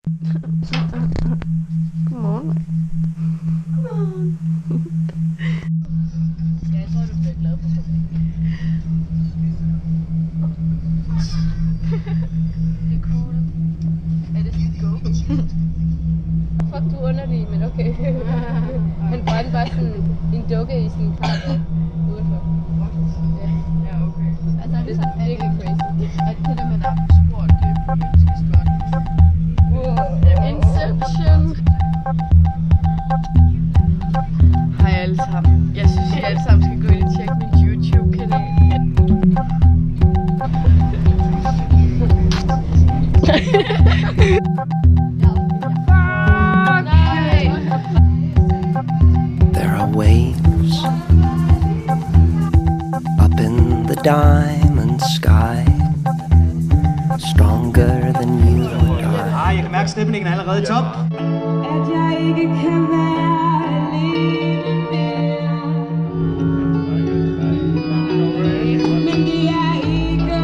Godmorgen. Godmorgen. Ja, jeg tror, du bliver glad for det. Det er cool. Er det sådan go? Fuck, du er underlig, men okay. Han brændte bare sådan en dukke i sin kar udenfor. Ja. Ja, okay. Altså, Det er virkelig crazy. at det der med, der er på spor, det er på menneskeskot. Inception. Hej alle sammen. Jeg synes, I alle sammen skal gå ind og tjekke min YouTube-kanal. There are waves up in the diamond sky, stronger than you and I. Jeg kan mærke, at stemningen er allerede i top. At jeg ikke kan være alene mere. Men det er ikke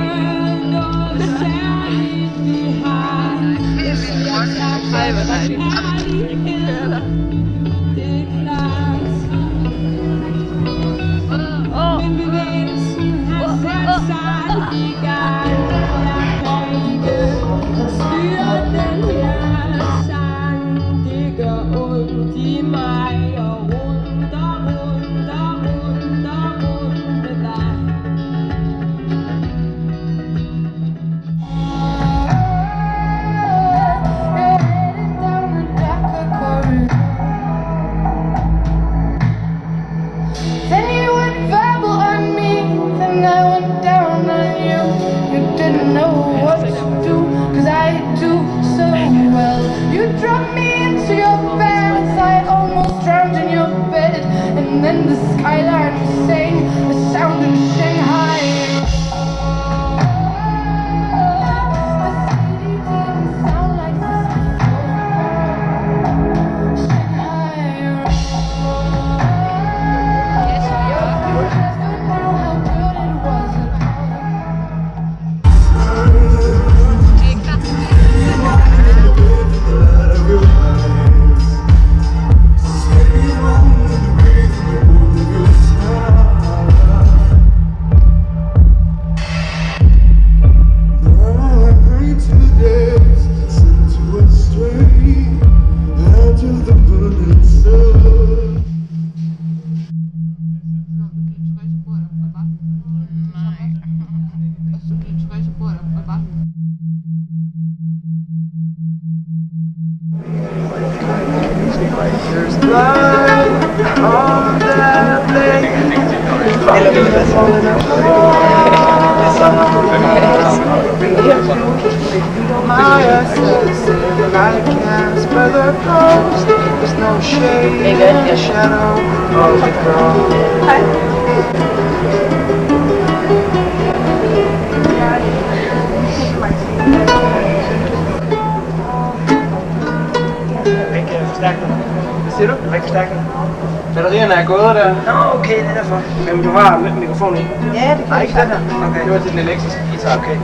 noget særligt, vi har. Jeg tager for ærlighed. Det er klart. Men bevægelsen har sat sig i gang. Jeg kan ikke styre den her sang. Det gør ondt i mig og rundt og rundt og rundt og rundt med dig. Then you went verbal on me, then I went down on you. You didn't know what to do, cause I do so well. You dropped me into your bed, I almost drowned in your bed. And then the skyline sang the sound of Shanghai. The city didn't sound like this before. Shanghai. There's blood on that lake. My essence, I can't spare the post. There's no shade in the shadow of the cross. Hvad siger du? Rigtig stærkt. Batterierne er gået der. Nå, okay, det er derfor. Men du har mikrofonen i? Ja, det kan. Nej, ikke den her. Okay. Det var til den elektriske guitar. Okay.